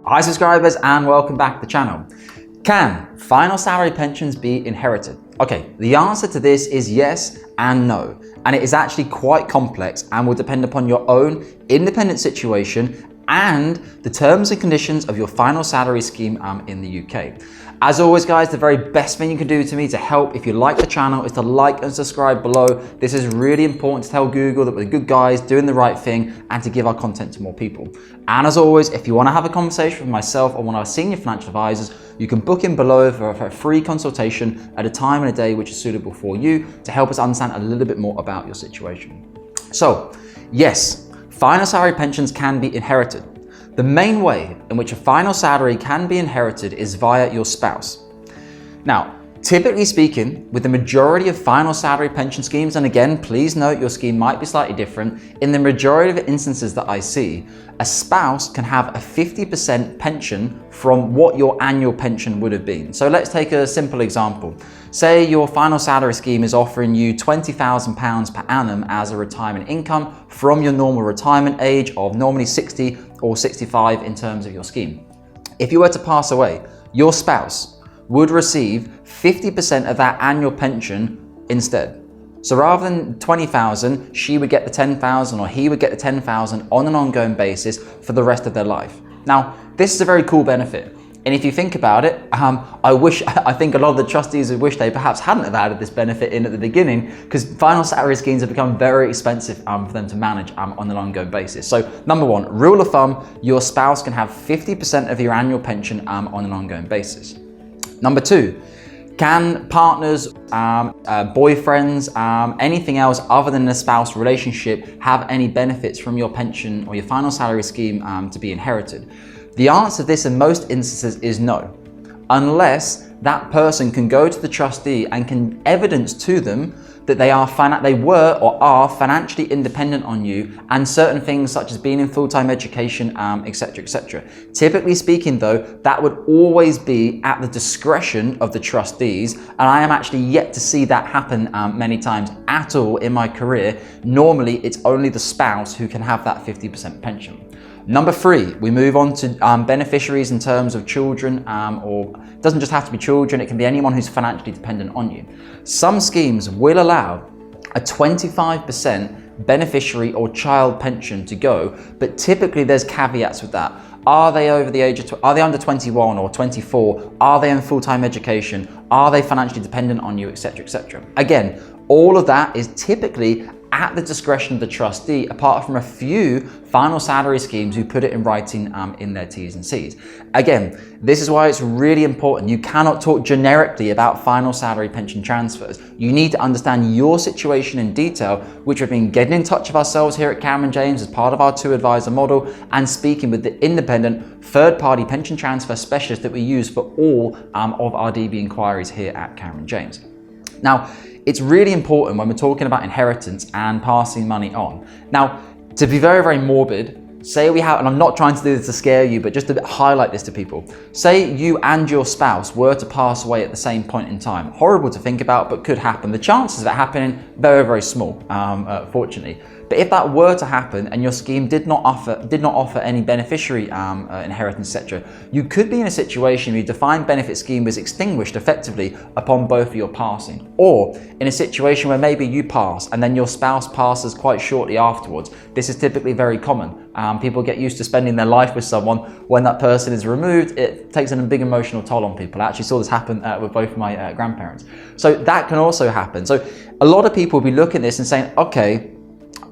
Hi subscribers and welcome back to the channel. Can final salary pensions be inherited? Okay, the answer to this is yes and no. And it is actually quite complex and will depend upon your own independent situation and the terms and conditions of your final salary scheme in the UK. As always guys, the very best thing you can do to me to help if you like the channel is to like and subscribe below. This is really important to tell Google that we're good guys doing the right thing and to give our content to more people. And as always, if you want to have a conversation with myself or one of our senior financial advisors, you can book in below for a free consultation at a time and a day which is suitable for you to help us understand a little bit more about your situation. So yes, final salary pensions can be inherited. The main way in which a final salary can be inherited is via your spouse. Now, typically speaking, with the majority of final salary pension schemes, and again, please note your scheme might be slightly different, in the majority of instances that I see, a spouse can have a 50% pension from what your annual pension would have been. So let's take a simple example. Say your final salary scheme is offering you £20,000 per annum as a retirement income from your normal retirement age of normally 60 or 65 in terms of your scheme. If you were to pass away, your spouse would receive 50% of that annual pension instead. So rather than 20,000, she would get the 10,000 or he would get the 10,000 on an ongoing basis for the rest of their life. Now, this is a very cool benefit. And if you think about it, I think a lot of the trustees would wish they perhaps hadn't have added this benefit in at the beginning, because final salary schemes have become very expensive for them to manage on an ongoing basis. So number one, rule of thumb, your spouse can have 50% of your annual pension on an ongoing basis. Number two, can partners, boyfriends, anything else other than a spouse relationship have any benefits from your pension or your final salary scheme to be inherited? The answer to this in most instances is no, unless that person can go to the trustee and can evidence to them that they were or are financially independent on you, and certain things such as being in full-time education, etc., etc. Typically speaking though, that would always be at the discretion of the trustees, and I am actually yet to see that happen many times at all in my career. Normally, it's only the spouse who can have that 50% pension. Number three, we move on to beneficiaries in terms of children, or it doesn't just have to be children, it can be anyone who's financially dependent on you. Some schemes will allow a 25% beneficiary or child pension to go, but typically there's caveats with that. Are they over the age of, are they under 21 or 24? Are they in full-time education? Are they financially dependent on you, etc., etc.? Again, all of that is typically at the discretion of the trustee, apart from a few final salary schemes who put it in writing in their T's and C's. Again, this is why it's really important. You cannot talk generically about final salary pension transfers. You need to understand your situation in detail, which we've been getting in touch with ourselves here at Cameron James as part of our 2-advisor model and speaking with the independent third-party pension transfer specialist that we use for all of our DB inquiries here at Cameron James. Now, it's really important when we're talking about inheritance and passing money on. Now, to be very, very morbid, say we have, and I'm not trying to do this to scare you, but just to highlight this to people. Say you and your spouse were to pass away at the same point in time. Horrible to think about, but could happen. The chances of it happening, very, very small, fortunately. But if that were to happen and your scheme did not offer any beneficiary inheritance, etc., you could be in a situation where your defined benefit scheme was extinguished effectively upon both of your passing, or in a situation where maybe you pass and then your spouse passes quite shortly afterwards. This is typically very common. People get used to spending their life with someone. When that person is removed, it takes a big emotional toll on people. I actually saw this happen with both my grandparents. So that can also happen. So a lot of people will be looking at this and saying, okay,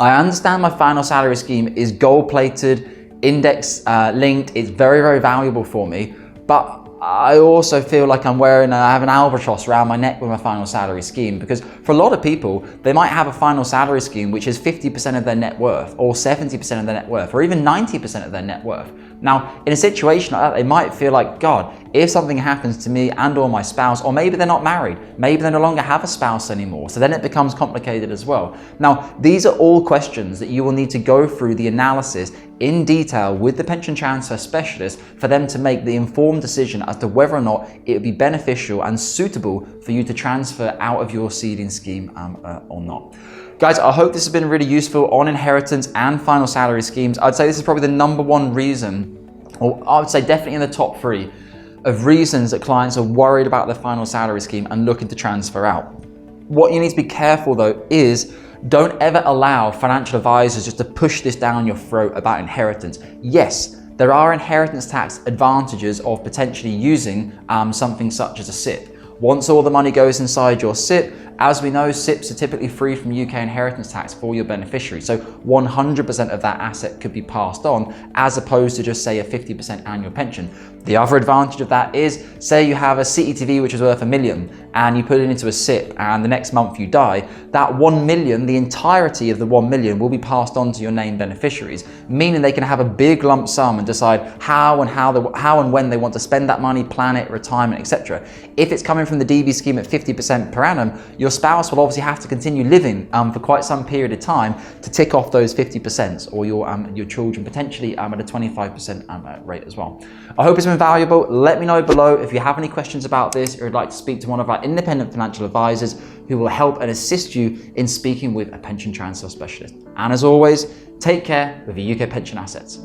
I understand my final salary scheme is gold-plated, index linked, it's very, very valuable for me, but I also feel like I have an albatross around my neck with my final salary scheme, because for a lot of people, they might have a final salary scheme which is 50% of their net worth, or 70% of their net worth, or even 90% of their net worth. Now, in a situation like that, they might feel like, God, if something happens to me and or my spouse, or maybe they're not married, maybe they no longer have a spouse anymore, so then it becomes complicated as well. Now, these are all questions that you will need to go through the analysis in detail with the pension transfer specialist for them to make the informed decision as to whether or not it would be beneficial and suitable for you to transfer out of your seeding scheme or not. Guys, I hope this has been really useful on inheritance and final salary schemes. I'd say this is probably the #1 reason or I would say definitely in the top 3 of reasons that clients are worried about their final salary scheme and looking to transfer out. What you need to be careful though is don't ever allow financial advisors just to push this down your throat about inheritance. Yes, there are inheritance tax advantages of potentially using something such as a SIP. Once all the money goes inside your SIP, as we know, SIPs are typically free from UK inheritance tax for your beneficiaries. So 100% of that asset could be passed on, as opposed to just say a 50% annual pension. The other advantage of that is, say you have a CETV which is worth $1 million and you put it into a SIP and the next month you die, that 1 million, the entirety of the 1 million will be passed on to your named beneficiaries, meaning they can have a big lump sum and decide how and when they want to spend that money, plan it, retirement, etc. If it's coming from the DB scheme at 50% per annum, your spouse will obviously have to continue living for quite some period of time to tick off those 50%, or your children potentially at a 25% rate as well. I hope it's been valuable. Let me know below if you have any questions about this or would like to speak to one of our independent financial advisors who will help and assist you in speaking with a pension transfer specialist. And as always, take care with your UK pension assets.